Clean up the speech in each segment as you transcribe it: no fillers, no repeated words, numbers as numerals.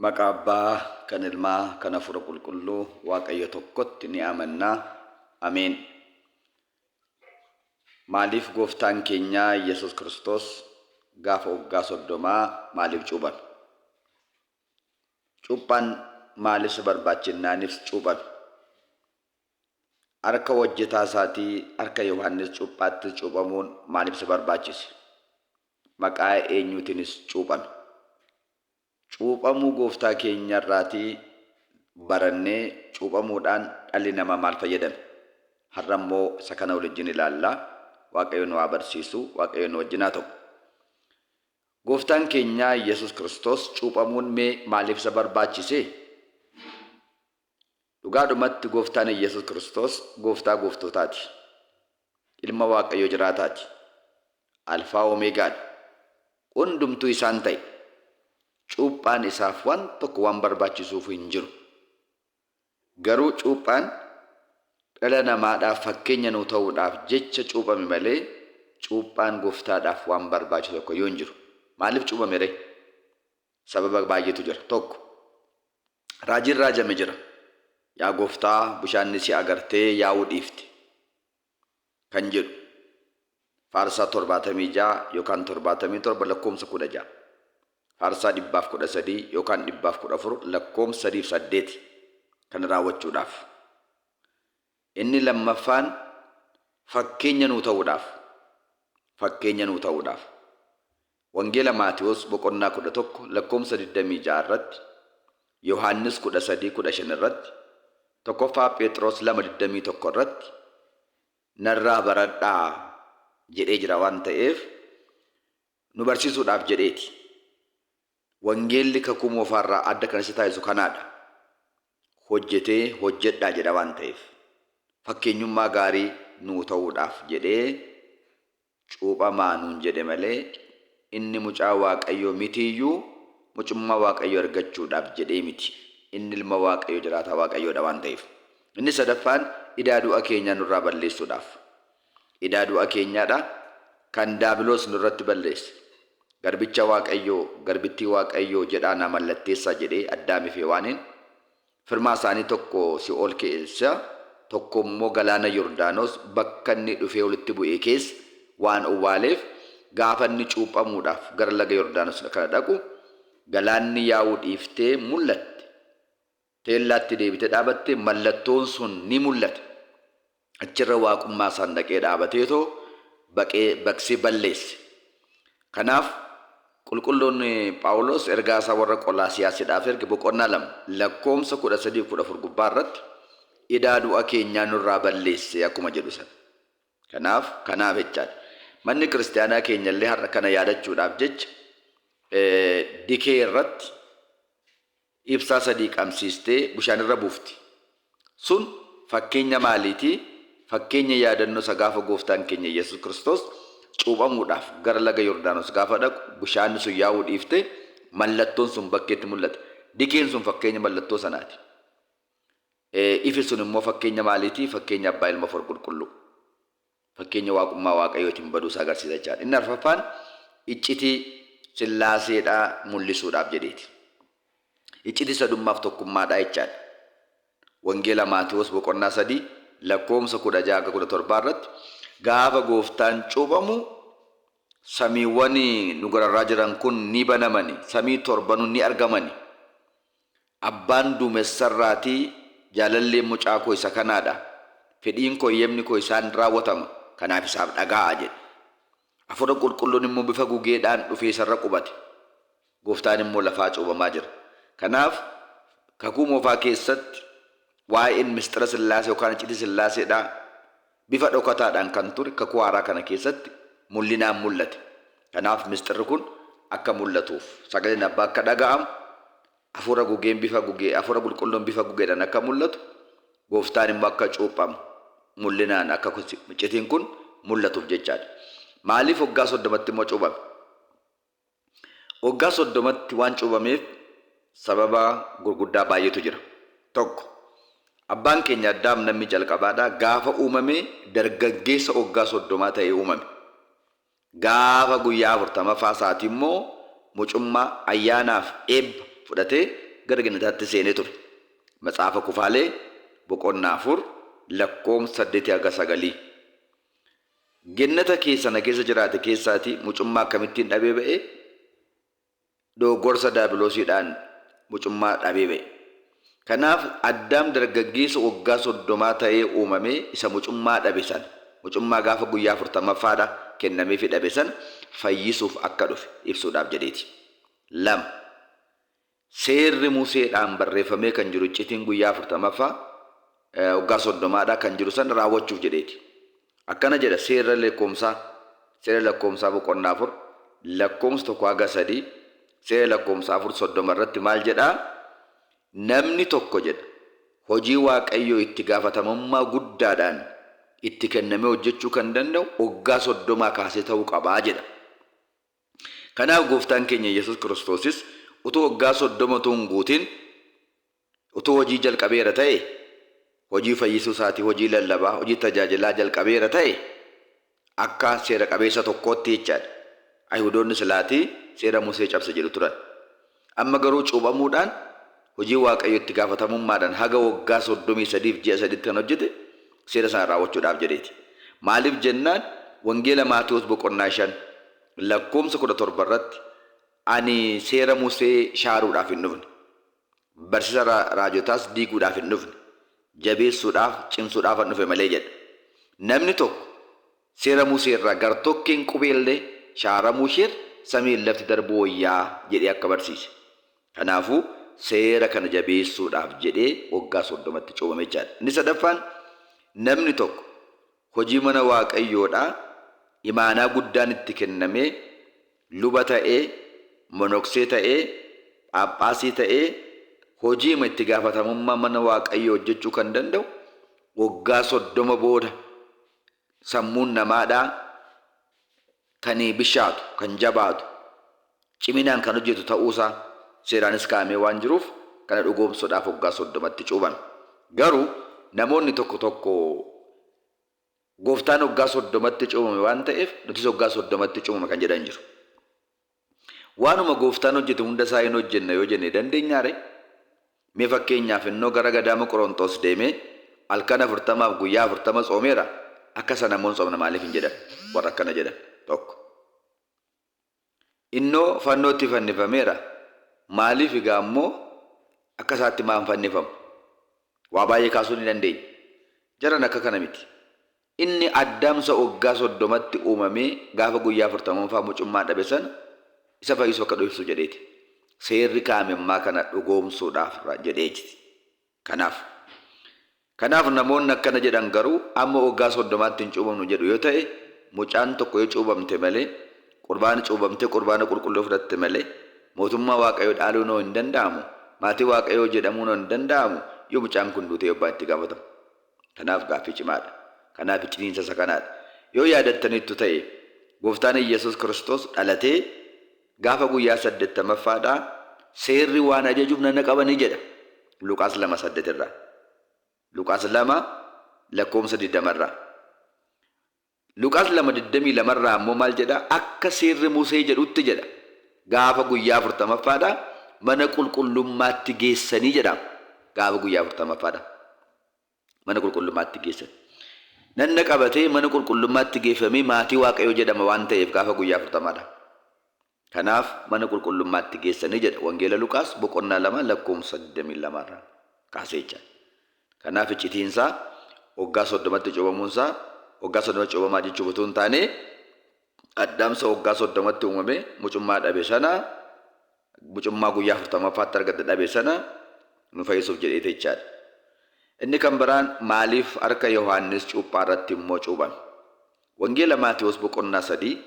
Maqaa Abbaa, kan Ilmaa, kan Hafuura Qulqulluu, Waaqayyo tokkotti ni amannaa. Ameen. Maaliif gooftaan keenya Yesus Kiristoos gaafa waggaa 30 maaliif cuuphame? Cuuphaan maaliif barbaachinnaanis cuuphame? Harka hojjetaa isaatii harka Yohaannis cuuphaatti cuuphamuun maaliif barbaachise? Maqaa eenyuutiinis cuuphame? Cuuphamuu gooftaa keenya irraatii barannee cuuphamuudhaan dhalli namaa maal fayyadame? Har'a immoo isa kana wajjin ilaallaa. Waaqayyo nu haa barsiisu, Waaqayyo nu wajjin haa ta'u. Gooftaan keenya Yesus Kiristoos cuuphamuun maaliif isa barbaachise? Dhugaadhumatti gooftaan Yesus Kiristoos gooftaa gooftootaati. Ilma Waaqayyo jiraataati. Alfaa Omeegaadha. Hundumtuu isaan ta'e. Cuuphaan isaaf waan tokko waan barbaachisuuf hin jiru. Garuu cuuphaan dhala namaadhaaf fakkeenya nu ta'uudhaaf jecha cuuphame malee cuuphaan gooftaadhaaf waan barbaachisu tokko yoo hin jiru. Maaliif cuuphame ree? Sababa baay'eetu jira. Tokko, raajiin raajame jira. Yaa gooftaa bishaanni si agartee yaa'uu dhiifte kan jedhu Faarsaa 76 yookaan 77 lakkoomsa 16. Faarsaa 113 yookaan 114 lakkoomsa 3-8 kan raawwachuudhaaf. Inni lammaffaan fakkeenya nu ta'uudhaaf. Fakkeenya nu ta'uudhaaf. Wangeela Maatiyos boqonnaa 11 lakkoomsa 26 irratti, Yohaannis 13:15 irratti, tokkoffaa Phexros 2:21 irratti narraa baradhaa jedhee jira waan ta'eef nu barsiisuudhaaf jedheeti. Wangeelli kakuu moofaarraa adda kan isa taasisu kanaadha. Hojjetee hojjedhaa jedha waan ta'eef. Fakkeenyummaa gaarii nuu ta'uudhaaf jedhee cuuphamaa nuun jedhe malee inni mucaa Waaqayyoo mitiyyuu mucummaa Waaqayyoo argachuudhaaf jedhee miti. Inni ilma Waaqayyoo jiraata Waaqayyoodha waan ta'eef. Inni sadaffaan idaa du'a keenyaa nurraa balleessuudhaaf. Idaa du'a keenyaadha kan daabiloos nurratti balleesse. Garbicha Waaqayyoo, garbittii Waaqayyoo jedhaa na mallatteessaa jedhee Addaamiif Hewaaniin firmaa isaanii tokko Si'ool keessa, tokko immoo galaana Yordaanos bakka inni dhufee walitti bu'ee keessa waan owwaaleef gaafa inni cuuphamuudhaaf gara laga Yordaanos kana dhaqu galaanni yaa'uu dhiiftee mul'atte. Teellaatti deebitee dhaabatte mallattoon sun ni mul'ate. Achirra waaqummaa isaan dhaqee dhaabateetoo baqsee balleesse. Kanaaf qulqulloonni Phaawulos ergaa isaa warra Qolaasiyaasiidhaaf erge boqonnaa 2 lakkoomsa 13-14 gubbaa irratti idaa du'a keenyaa nurraa balleesse akkuma jedhu sana. Kanaaf jechaadha. Manni kiristaanaa keenya illee har'a kana yaadachuudhaaf jecha dikee irratti ibsaa 3 qabsiistee bishaan irra buufti. Sun fakkeenya maaliitii? Fakkeenya yaadannoo isa gaafa gooftaan keenya Yesus Kiristoos cuuphamuudhaaf gara laga Yordaanos gaafa dhaqu bishaanni sun yaa'uu dhiifte mallattoon sun bakkeetti mul'ate. Dikeen sun fakkeenya mallattoo sanaati. Ifi sun immoo fakkeenya maaliitii? Fakkeenya Abbaa Ilma Hafuura Qulqulluu. Fakkeenya waaqummaa Waaqayyootiin baduusa agarsiisa jechaadha. Inni arfaffaan iccitii Sillaaseedhaa mul'isuudhaaf jedheeti. Iccitii sadummaaf tokkummaadhaa jechaadha. Wangeela Maatiyos boqonnaa 3 lakkoomsa 16-17 irratti gaafa gooftaan cuuphamu samiiwwan nu gararraa jiran kun ni banamani, samii 7 ni argamani. Abbaan duumessarraatii jaalallee mucaa koo isa kanaadha. Fedhiin koo eeyyamni koo isaan raawwatama. Kanaaf isaaf dhaga'aa jedhe. Hafuura qulqulluun immoo bifa gugeedhaan dhufee isarra qubate. Gooftaan immoo lafaa cuuphamaa jira. Kanaaf kakuu moofaa keessatti waa'een mistira Sillaasee yookaan iccitii Sillaaseedhaa bifa dhokataadhaan kan ture kakuu haaraa kana keessatti mul'inaan mul'ate. Kanaaf mistirri kun akka mul'atuuf sagaleen abbaa akka dhaga'amu hafuura qulqulluun bifa gugeedhaan akka mul'atu gooftaan immoo akka cuuphamu mul'inaan akka iccitiin kun mul'atuuf jechaadha. Maaliif waggaa 30tti immoo cuuphame? Waggaa 30tti waan cuuphameef sababa gurguddaa baay'eetu jira. Tokko, abbaan keenya Addaam namni jalqabaadhaa gaafa uumame dargaggeessa waggaa 30 ta'ee uumame. Gaafa guyyaa 40 isaati immoo mucummaa ayyaanaaf eebba fudhatee gara gannataatti seenee ture. Matsaafa Kufaalee boqonnaa 4 lakkoofsa 8-9. Gannata keessa na keessa jiraate keessaati mucummaa akkamittiin dhabee ba'e? Dogoggora daabiloosiidhaan mucummaa dhabee ba'e. Kanaaf Addaam dargaggeessa waggaa 30 ta'ee uumamee isa mucummaa dhabe san mucummaa gaafa guyyaa 40ffaadha kennameefii dhabe san fayyisuuf akka dhufe ibsuudhaaf jedheeti. 2. Seerri Museedhaan barreeffamee kan jiru iccitiin guyyaa 40ffaa waggaa 30dha kan jiru san raawwachuuf jedheeti. Akkana jedha seera lakkoomsaa boqonnaa 4 lakkoomsa 1-3 seera lakkoomsaa 4:30 irratti maal jedhaa? Namni tokko jedha hojii Waaqayyoo itti gaafatamummaa guddaadhaan itti kennamee hojjechuu kan danda'u waggaa 30 kaasee ta'uu qabaa jedha. Kanaaf gooftaan keenya Yesuus Kiristoosis utuu waggaa 30 tun guutiin utuu hojii jalqabeera ta'e hojii fayyisuu isaatii, hojii lallabaa, hojii tajaajilaa jalqabeera ta'e akka seera qabeessa tokkootti jechaadha. Ayhuudoonni silaatii seera Musee cabse jedhu turan. Amma garuu cuubamuudhaan hojii Waaqayyo itti gaafatamummaadhaan haga waggaa 33 ji'a 3 kan hojjete seera sana raawwachuudhaaf jedheeti. Maaliif jennaan wangeela Maatewos boqonnaa 5 lakkoomsa 17 irratti ani seera Musee shaaruudhaaf hin dhufne, barsiisa raajotaas diiguudhaaf hin dhufne, jabeessuudhaaf cimsuudhaaf hin dhufe malee jedha. Namni tokko seera Musee irraa gartokkeen qubeellee shaaramuu ishee samiin lafti darbuu wayyaa jedhee akka barsiise. Kanaafuu seera kana jabeessuudhaaf jedhee waggaa 30tti cuubame jechaadha. Inni sadaffaan namni tokko hojii mana Waaqayyoodhaa imaanaa guddaan itti kennamee luba ta'ee, monoksee ta'ee, Phaaphaasii ta'ee hojii itti gaafatamummaa mana Waaqayyoo hojjechuu kan danda'u waggaa 30 booda sammuun namaadhaa kan bishaatu, kan jabaatu, ciminaan kan hojjetu ta'uusaa seeraanis kaa'amee waan jiruuf kana dhugoomsuudhaaf waggaa 30tti cuubame. Garuu namoonni tokko gooftaan waggaa 30tti cuubame waan ta'eef nutis waggaa 30tti cuubame kan jedhan jiru. Waanuma gooftaan hojjete hunda isaa hin hojjenna yoo jenne dandeenyaare? Mee fakkeenyaaf innoo gara gadaama Qorontos deemee halkan 40 guyyaa 40 tsoomeera. Akka sana namoonni tsoomna maaliif hin jedhan? Warra akkana jedhan tokko. Innoo fannootti fannifameera. Maaliif egaa ammoo akka isaatti maan fannifamu? Waa baay'ee kaasuu ni dandeenya. Jaran akka kana miti. Inni Addaamsa waggaa 30tti uumamee gaafa guyyaa 40ffaa mucummaa dhabe sana isa fayyisuu akka dhufu jedheeti. Seerri kaa'amemmaa kana dhugoomsuudhaaf jedheeti. Kanaaf namoonni akkana jedhan garuu amma waggaa 30tti hin cuubamnu jedhu yoo ta'e mucaan tokko yoo cuubamte malee qurbaana cuubamtee qurbaana qulqulluu fudhatte malee mootummaa Waaqayyoo dhaaluu noo hin danda'amu. Maatii Waaqayyoo jedhamuu noo hin danda'amu yoo mucaan kun duutee abbaa itti gaafatamu. Kanaaf gaaffii cimaadha. Kanaaf ciniinsa isa kanaadha. Yoo yaadattaniittu ta'e gooftaan Yesuus Kiristoos dhalatee gaafa guyyaa 80ffaadhaa seerri waan ajajuuf nana qabanii jedha. Luqaas 2:8 irraa. Luqaas 2 lakkoomsa 20 irraa. Luqaas 2:22 irraa ammoo maal jedha? Akka seerri Musee jedhutti jedha. Gaafa guyyaa 40ffaadhaa mana qulqullummaatti geessanii jedha. Gaafa guyyaa 40ffaadhaa mana qulqullummaatti geessan. Nanna qabatee mana qulqullummaatti geeffamee maatii Waaqayyoo jedhama waan ta'eef gaafa guyyaa 40dha. Kanaaf mana qulqullummaatti geessanii jedha wangeela Luqaas boqonnaa 2 lakkoomsa 22 irraa kaasee jira. Kanaaf iccitiinsaa waggaa 30tti cuubamuunsaa waggaa 30tti cuubamaa jechuun utuu hin taane Addaamsa waggaa 30tti uumame mucummaa dhabe sana mucummaa guyyaa 40ffaatti argate dhabe sana nu fayyisuuf jedhee jechaadha. Inni kan biraan maaliif harka Yohaannis cuuphaa irratti immoo cuubame? Wangeela Maatewos boqonnaa 3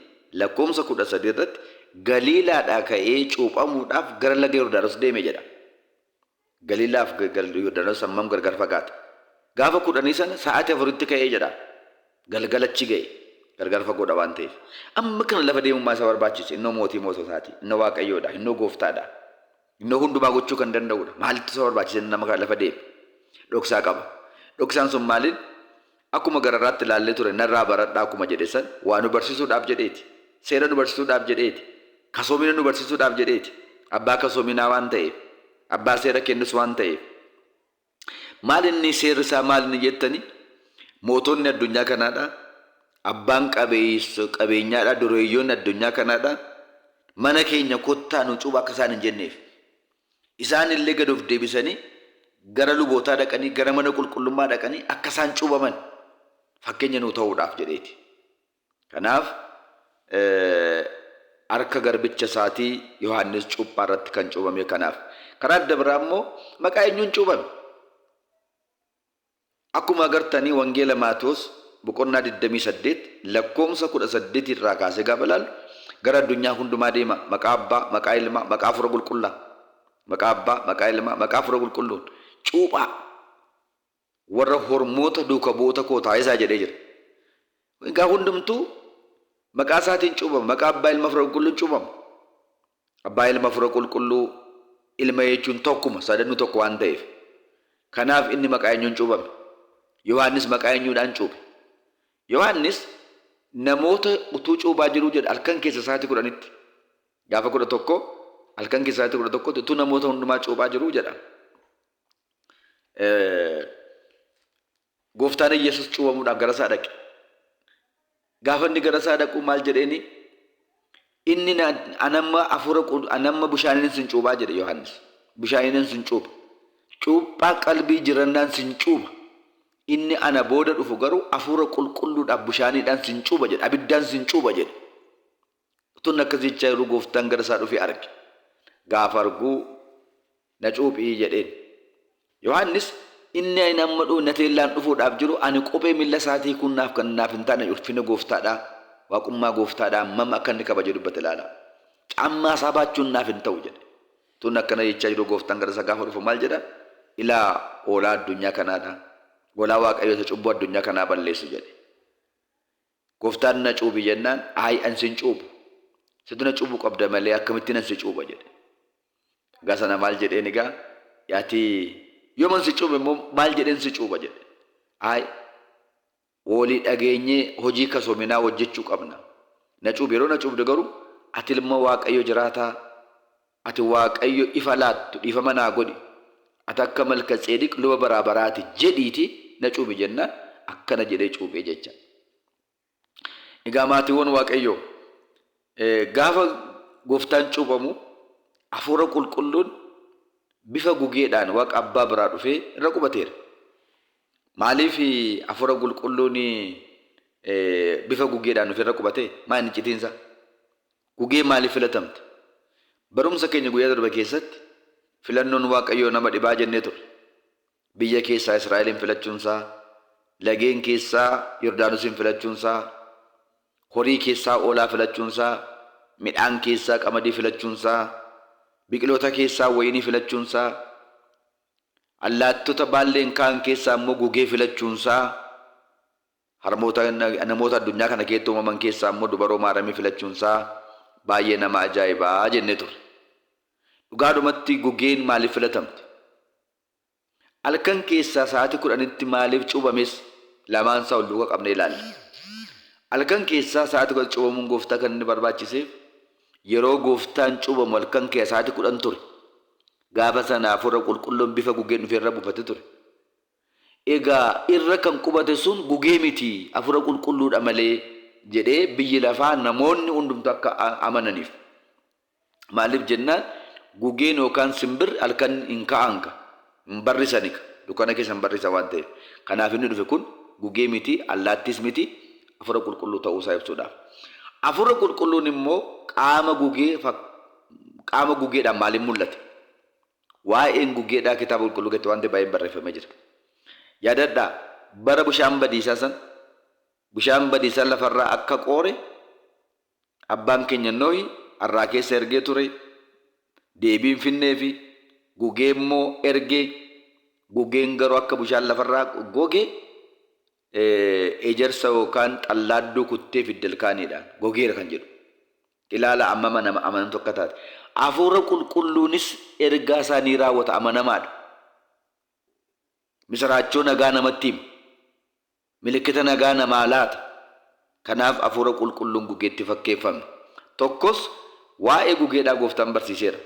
lakkoomsa 13 irratti Galiilaadhaa ka'ee cuuphamuudhaaf gara laga Yordaanos deeme jedha. Galiilaaf Yordaanos hammam gargar fagaata? Gaafa 10 sana sa'aatii 4tti ka'ee jedha. Galgalachi ga'e gargar fagoodha waan ta'eef. Amma kana lafa deemummaa isa barbaachise innoo mootii moototaati, innoo Waaqayyoodha, innoo gooftaadha, innoo hundumaa gochuu kan danda'udha. Maalitti isa barbaachise nama kana lafa deeme? Dhoksaa qaba. Dhoksaan sun maaliin? Akkuma gararraatti ilaallee ture narraa baradhaa akkuma jedhe san waa nu barsiisuudhaaf jedheeti. Seera nu barsiisuudhaaf jedheeti. Kasoomina nu barsiisuudhaaf jedheeti. Abbaa kasoominaa waan ta'eef abbaa seera kennus waan ta'eef. Maal inni seerri isaa maal inni jettani? Mootonni addunyaa kanaadha. Abbaan qabeenyaadha. Dureeyyoonni addunyaa kanaadha. Mana keenya kottaa nu cuuba akka isaan hin jenneef. Isaan illee gad of deebisanii gara lubootaa dhaqanii gara mana qulqullummaa dhaqanii akka isaan cuubaman fakkeenya nuu ta'uudhaaf jedheeti. Kanaaf harka garbicha isaatii Yohaannis cuuphaa irratti kan cuubame kanaaf. Karaa adda biraa immoo maqaa eenyuun cuubame? Akkuma agartanii wangeela Maatewos boqonnaa 28 lakkoomsa 18 irraa kaasee gaafa ilaallu gara addunyaa hundumaa deema. Maqaa Abbaa, maqaa Ilmaa, maqaa Hafuura Qulqulluu. Maqaa Abbaa, maqaa Ilmaa, maqaa Hafuura Qulqulluun cuuphaa warra hormoota duuka bu'oota koo taasisaa jedhee jira. Egaa hundumtuu maqaa isaatiin cuubama. Maqaa Abbaa, Ilma, Hafuura Qulqulluun cuubama. Abbaa, Ilma, Hafuura Qulqulluu ilma jechuun tokkuma, sadanuu tokko waan ta'eef. Kanaaf inni maqaa eenyuun cuubame? Yohaannis maqaa eenyuudhaan cuube? Yohaannis namoota utuu cuubaa jiruu jedha halkan keessa sa'aatii 10tti. Gaafa 11 halkan keessa sa'aatii 11tti utuu namoota hundumaa cuubaa jiruu jedha. Gooftaan Yesuus cuubamuudhaaf gara isaa dhaqe. Gaafa inni gara isaa dhaqu maal jedheeni? Inni anamma bishaaniin sin cuubaa jedhe Yohaannis. Bishaaniin sin cuuba. Cuuphaa qalbii jirannaan sin cuuba. Inni ana booda dhufu garuu Hafuura Qulqulluudhaaf bishaaniidhaan sin cuuba jedhe. Abiddaan sin cuuba jedhe. Utuun akkasicha yeroo gooftaan gara isaa dhufee arge. Gaafa arguu na cuuphii jedheen. Yohaannis inni amma na teellaan dhufuudhaaf jiru ani kophee miilla isaatii kun naaf kan naaf hin taane ulfina gooftaadhaa. Waaqummaa gooftaadhaa mamma akka inni kabaje dubbate ilaala. Caammaa isaa baachuun naaf hin ta'u jedhe. Utuun akkana jechaa jiru gooftaan gara isaa gaafa dhufu maal jedha? Ilaa oolaa addunyaa kanaadha. Golaa Waaqayyoota cubbuu addunyaa kanaa balleessu jedhe. Gooftaan na cuubi jennaan an sin cuubu. Situ na cuubuu qabda malee akkamittiin an si cuuba jedhe. Egaa sana maal jedheen egaa yaati yooman si cuube immoo maal jedheen si cuuba jedhe. Walii dhageenyee hojii kasoominaa hojjechuu qabna. Na cuube yeroo na cuubde garuu ati ilma Waaqayyo jiraataa, ati Waaqayyo ifa laattu dhiifama naa godhi. Ati akka malka tseediq luba baraa baraati jedhiiti na cuubi jennaan akkana jedhee cuubee jecha. Egaa maatiiwwan Waaqayyoo gaafa gooftaan cuubamu Hafuura Qulqulluun bifa gugeedhaan Waaqa Abbaa biraa dhufee irra qubateera. Maaliif Hafuura Qulqulluun bifa gugeedhaan dhufee irra qubatee? Maa inni citiinsa? Gugee maaliif filatamte? Barumsa keenya guyyaa darbe keessatti filannoon Waaqayyoo nama dhibaa jennee ture. Biyya keessaa Israa'elin filachuunsaa, lageen keessaa Yordaanosin filachuunsaa, horii keessaa oolaa filachuunsaa, midhaan keessaa qamadii filachuunsaa, biqiloota keessaa wayinii filachuunsaa, allaattota baalleen kaan keessaa immoo gugee filachuunsaa, namoota addunyaa kana keessatti uumaman keessaa immoo dubaroo maaramii filachuunsaa baay'ee nama ajaa'ibaa jennee ture. Dhugaadhumatti gugeen maaliif filatamte? Halkan keessaa sa'aatii 10tti maaliif cuubames lamaan isaa ol duukaa qabnee ilaalla. Halkan keessaa sa'aatii 10 cuubamuun gooftaa kan inni barbaachiseef yeroo gooftaan cuubamu halkan keessaa sa'aatii 10 ture. Gaafa sana Hafuura Qulqulluun bifa gugeen dhufee irra buufate ture. Egaa irra kan qubate sun gugee miti Hafuura Qulqulluudha malee jedhee biyyi lafaa namoonni hundumtu akka amananiif. Maaliif jennaan gugeen yookaan simbir halkan hin ka'anka hin barrisanika dukkana keessa hin barrisa waan ta'eef. Kanaaf inni dhufe kun gugee miti allaattis miti Hafuura Qulqulluu ta'uusaa ibsuudhaaf. Hafuura Qulqulluun immoo qaama gugeedhaan maaliin mul'ate? Waa'een gugeedhaa kitaaba qulqulluu keessatti waan ta'e baay'een barreeffamee jira. Yaadadhaa bara bishaan badiisaa san bishaan badiisaa lafarraa akka qoore abbaan keenya Noohi harraa keessa ergee ture. Deebiin finnee fi gugee immoo ergee gugeen garuu akka bishaan lafarraa goge ejersa yookaan xallaaddoo kuttee fiddelkaaniidhaan gogeera kan jedhu. Ilaala amma nama amanamtu akka taate. Hafuura Qulqulluunis ergaa isaanii raawwata amanamaadha. Misraachoo nagaa namatti hima. Milikkita nagaa namaa laata. Kanaaf Hafuura Qulqulluun gugeetti fakkeeffame. Tokkos waa'ee gugeedhaa gooftaan barsiiseera.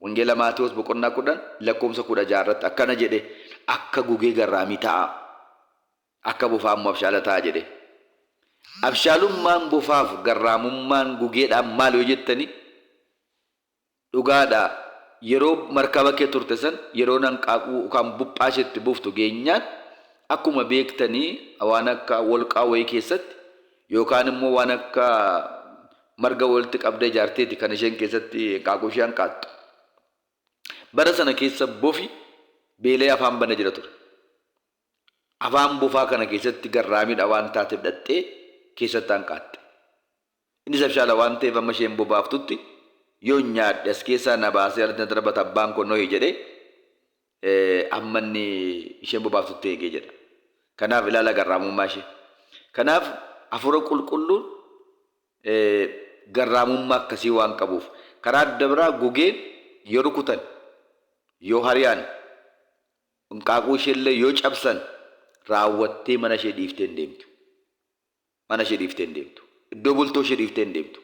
Wangeela Maatewos boqonnaa 10 lakkoomsa 16 akkana jedhe akka gugee garraamii ta'a. Akka bofaa immoo abshaala ta'a jedhe. Abshaalummaan bofaaf garraamummaan gugeedhaan maal yoo jettani dhugaadha. Yeroo markaba kee turte san yeroo hanqaaquu kan buphaashetti buuftu geenyaan akkuma beektanii waan akka wolqaa wayii keessatti yookaan immoo waan akka marga walitti qabdee ijaarteeti kan isheen keessatti hanqaaquu ishee hanqaattu. Bara sana keessa bofi beelee afaan bana jira ture. Afaan bofaa kana keessatti garraamiidha waan taateef dhattee keessatti hanqaatte. Innis abshaala waan ta'eef amma isheen bobaaftutti yoo nyaadhe as keessaa na baasee alatti na darbata abbaan kun noohi jedhee ammanni isheen bobaaftutti eegee jedha. Kanaaf ilaala garraamummaa ishee. Kanaaf hafuura qulqulluun garraamummaa akkasii waan qabuuf karaa adda biraa gugeen yoo rukutan yoo hariyaan hanqaaquu isheellee yoo cabsan raawwattee mana ishee dhiiftee hin deemtu. Mana ishee dhiiftee hin deemtu. Iddoo bultoo ishee dhiiftee hin deemtu.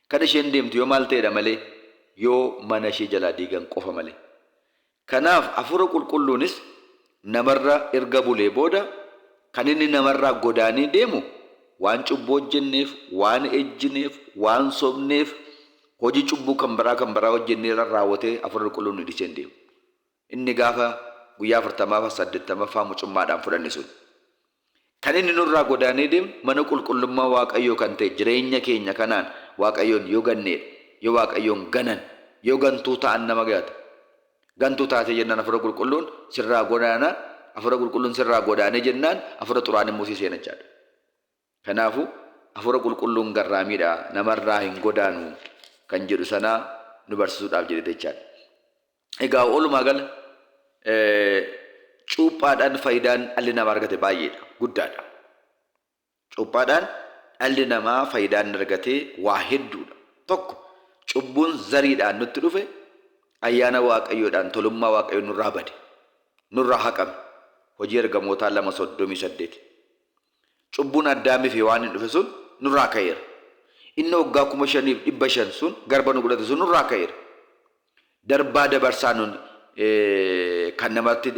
Kan isheen deemtu yoo maal ta'edha malee yoo mana ishee jalaa diigan qofa malee. Kanaaf hafuura qulqulluunis namarra erga bulee booda kan inni namarraa godaanii deemu waan cubbuu hojjenneef, waan ejjineef, waan sobneef hojii cubbuu kan biraa hojjenneerra raawwatee hafuura qulqulluun dhiisee hin deemu. Inni gaafa guyyaa 40 mucummaadhaan fudhanne sun. Kan inni nurraa godaanee deemu mana qulqullummaa Waaqayyoo kan ta'e jireenya keenya kanaan Waaqayyoon yoo ganneedha, yoo Waaqayyoon ganan, yoo gantuu ta'an nama gaata. Gantuu taatee jennaan hafuura qulqulluun sirraa godaana, hafuura qulqulluun sirraa godaanee jennaan hafuura xuraan immoo si seenachaadha. Kanaafuu hafuura qulqulluun garraamiidha namarraa hin godaanu kan jedhu sanaa nu barsiisuudhaaf jedhe jechaadha. Egaa walumaa gala cuuphaadhaan faayidaan dhalli namaa argate baay'eedha, guddaadha. Cuuphaadhaan dhalli namaa faayidaan argatee waa hedduudha. Tokko cubbuun zariidhaan nutti dhufe ayyaana Waaqayyoodhaan tolummaa Waaqayyoo nurraa bade, nurraa haqame. Hojii ergamootaa 2:38. Cubbuun Addaamii fi waan hin dhufe sun nurraa ka'eera. Inni waggaa 5,500 sun garba nu godhate sun nurraa ka'eera. Darbaa dabarsaa nun kan namatti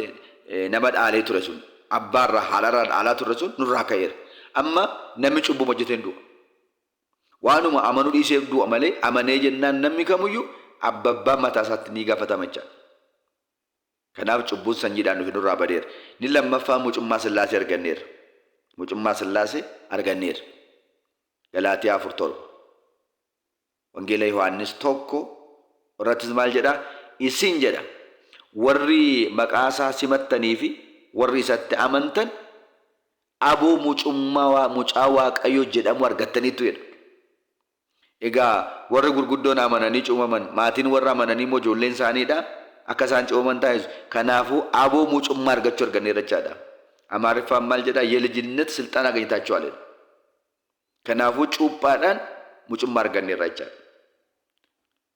nama dhaalee ture sun abbaarraa haadharraa dhaalaa ture sun nurraa ka'eera. Amma namni cubbuu hojjetee hin du'a. Waanuma amanuu dhiisee du'a malee amanee jennaan namni kamuyyuu abbaa mataa isaatti ni gaafatama jechaadha. Kanaaf cubbuun sanyiidhaan dhufe nurraa badeera. Ni lammaffaa mucummaa Sillaasee arganneera. Mucummaa Sillaasee arganneera. Galaatiyaa 4:7. Wangeela Yohaannis 1 irrattis maal jedha? Isin jedha warri maqaasaa simattanii fi warri isatti amantan aboo mucaa Waaqayyoo jedhamu argattaniitu jedha. Egaa warri gurguddoon amananii cuumaman, maatiin warra amananii immoo ijoolleen isaaniidha akka isaan cuumaman taasisu. Kanaafuu aboo mucummaa argachuu arganneera jechaadha. Amaariffaan maal jedha? የልጅነት ስልጣን አገኝታችኋል። Kanaafuu cuuphaadhaan mucummaa arganneera jechaadha.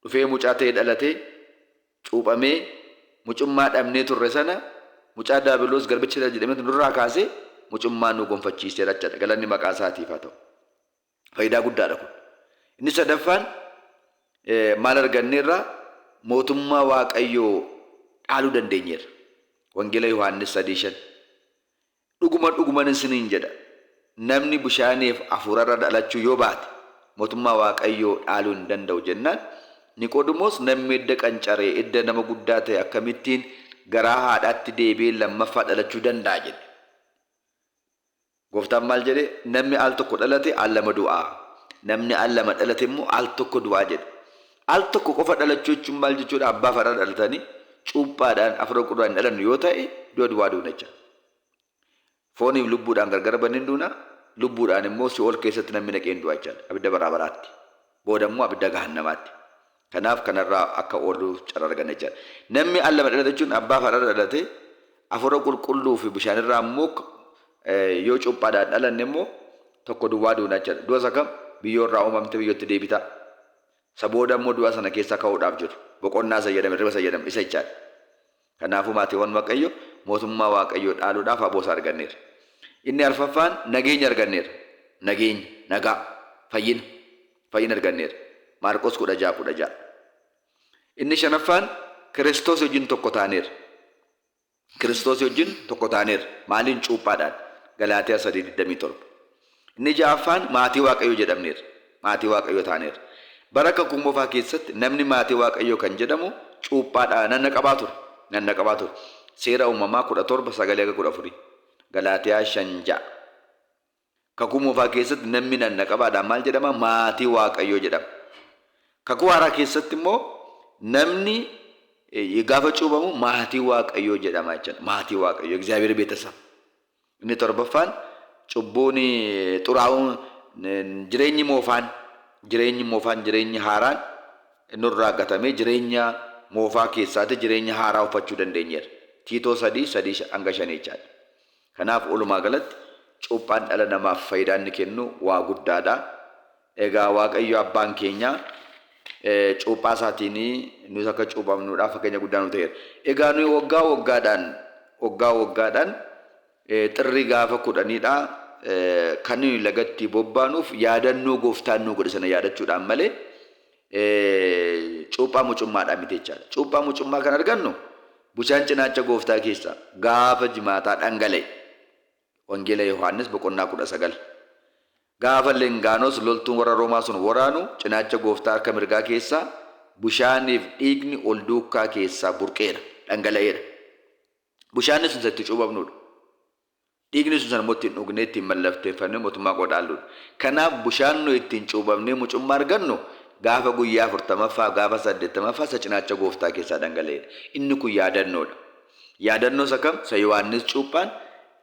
Dhufee mucaa ta'ee dhalatee cuuphamee mucummaa dhabnee turre sana mucaa Daabiloos garbicha jedhamee nurraa kaasee mucummaa nu gonfachiiseera jechaadha. Galanni maqaa isaatiif haa ta'u. Faayidaa guddaadha kun. Inni sadaffaan maal arganneerra? Mootummaa Waaqayyoo dhaaluu dandeenyeera. Wangeela Yohaannis 3:5. Dhuguman isiniin jedha. Namni bishaaniif hafuurarra dhalachuu yoo baate mootummaa Waaqayyoo dhaaluu hin danda'u jennaan. Niqoodimoos namni edda qancaree edda nama guddaa ta'e akkamittiin garaa haadhaatti deebi'ee lammaffaa dhalachuu danda'a jedhe. Gooftaan maal jedhe? Namni al tokko dhalate al lama du'aa. Namni al lama dhalate immoo al tokko du'aa jedhe. Al tokko qofa dhalachuu jechuun maal jechuudha? Abbaa fi haadha dhalatanii cuuphaadhaan hafuura qulqulluudhaan dhalannu yoo ta'e du'a duuna jechuudha. Fooniif lubbuudhaan gargar bannin duuna, lubbuudhaan immoo si'ool keessatti namni naqeen du'a jechuudha. Abidda baraabaraatti. Booda immoo abidda gahannamaatti. Kanaaf kanarraa akka ooluuf carraa arganna jechuudha. Namni al lama dhalate jechuun abbaa fi haadha dhalate hafuura qulqulluu fi bishaanirraa immoo yoo cuuphaadhaan dhalanne immoo tokko duwwaa duuna jechuudha. Du'a isa kam? Biyyoorraa uumamte biyyootti deebita. Sabooda immoo du'a sana keessa ka'uudhaaf jiru. Boqonnaa sayyadame, riba sayyadame isa jechaadha. Kanaafuu maatiiwwan Waaqayyo mootummaa Waaqayyoo dhaaluudhaaf aboosa arganneera. Inni arfaffaan nageenya arganneera. Nageenya, nagaa, fayyina arganneera. Maarqos 16:16. Inni shanaffaan Kiristoos wajjin tokko taaneera. Kiristoos wajjin tokko taaneera. Maaliin cuuphaadhaan? Galaatiyaa 3:27. Inni ja'affaan maatii Waaqayyoo jedhamneera. Maatii Waaqayyoo taaneera. Bara kakuu moofaa keessatti namni maatii Waaqayyoo kan jedhamu cuuphaadhaan nannaqabaa ture. Nannaqabaa ture. Seera uumamaa 17:9-14. Galaatiyaa 5:6. Kakuu moofaa keessatti namni nannaqabaadhaan maal jedhama? Maatii Waaqayyoo jedhama. Kakuu haaraa keessatti immoo namni gaafa cuubamu maatii Waaqayyoo jedhama jechuudha. Maatii Waaqayyoo እግዚአብሔር ቤተሰብ. Inni torbaffaan cubbuun xuraa'uun jireenyi moofaan jireenyi haaraan nurraa gatamee jireenya moofaa keessaatti jireenya haaraa uffachuu dandeenyeera. Tiitoo 3:3-5 jechaadha. Kanaaf walumaa galatti cuuphaan dhala namaaf faayidaa inni kennu waa guddaadha. Egaa Waaqayyo abbaan keenya cuuphaa isaatiin nus akka cuuphamnuudhaaf fakkeenya guddaa nu ta'eera. Egaa nuyi waggaa waggaadhaan xirri gaafa 10dha kan nuyi lagatti bobbaanuuf yaadannoo gooftaan nu godhe sana yaadachuudhaan malee cuuphaa mucummaadhaan miti jechaadha. Cuuphaa mucummaa kan argannu bushaan cinaacha gooftaa keessaa gaafa jimaataa dhangala'e. Wangeela Yohaannis 19. Gaafa Lengaanos loltuun warra Roomaa sun waraanu cinaacha gooftaa harka mirgaa keessaa bushaaniif dhiigni ol duukaa keessaa burqeera, dhangala'eera. Bushaanni sun itti cuuphamnudha. Dhiigni sun sana immoo ittiin dhugnee ittiin mallatteeffannee mootummaa godhaalluudha. Kanaaf bushaan nu ittiin cuuphamnee mucummaa argannu gaafa guyyaa 40ffaa gaafa 80ffaa isa cinaacha gooftaa keessaa dhangala'eera. Inni kun yaadannoodha. Yaadannoo isa kam? Isa Yohaannis cuuphaan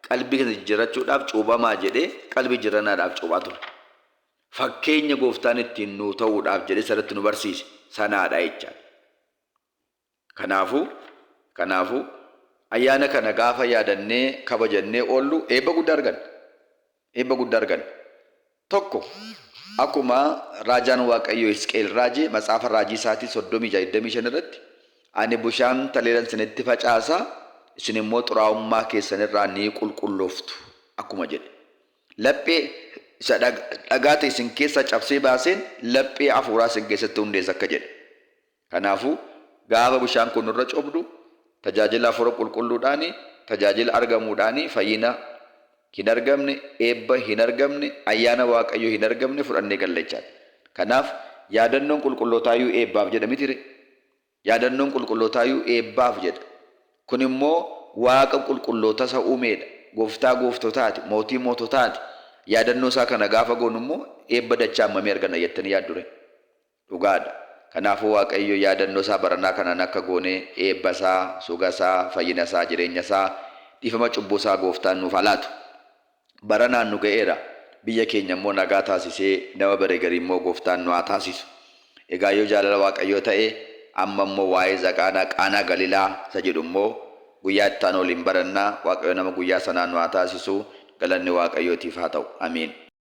qalbii keessa jijjiirrachuudhaaf cuubamaa jedhee qalbii jiranaadhaaf cuuphaa ture. Fakkeenya gooftaan ittiin nuu ta'uudhaaf jedhee sarratti nu barsiise sanaadha jechaadha. Kanaafuu ayyaana kana gaafa yaadannee kabajannee oollu eebba guddaa arganna. Tokko akkuma raajaan Waaqayyoo Hisqeel raajee matsaafa raajii isaatii 36:25 irratti ani bushaan taleelan isinitti facaasaa isin immoo xuraa'ummaa keessanirraa ni qulqullooftu akkuma jedhe. Laphee isa dhagaa ta'e isin keessa cabsee baaseen laphee hafuuraa isin keessatti hundeessa akka jedhe. Kanaafuu gaafa bushaan kun nurra cobdu tajaajila hafuura qulqulluudhaan tajaajila argamuudhaan fayyina hin argamne, eebba hin argamne, ayyaana Waaqayyoo hin argamne fudhannee galla jechaadha. Kanaaf yaadannoon qulqullootaayuu eebbaaf jedha mitire. Yaadannoon qulqullootaayuu eebbaaf jedha. Kun immoo Waaqa qulqulloota isa uumeedha. Gooftaa gooftotaati, mootii moototaati. Yaadannoo isaa kana gaafa goonu immoo eebba dachaa hammamii arganna jettanii yaaddure. Dhugaadha. Kanaafuu Waaqayyo yaadannoo isaa baranaa kanaan akka goone eebba isaa, suga isaa, fayyina isaa, jireenya isaa, dhiifama cubbuu isaa gooftaan nuuf haa laatu. Baranaan nu ga'eera. Biyya keenya immoo nagaa taasisee nama bare garii immoo gooftaan nu haa taasisu. Egaa yoo jaalala Waaqayyoo ta'e amma immoo waa'ee Qaanaa Galilaa isa jedhu immoo guyyaa itti aanu waliin barannaa. Waaqayyo nama guyyaa sanaan nu haa taasisu. Galanni Waaqayyootiif haa ta'u. Amiin.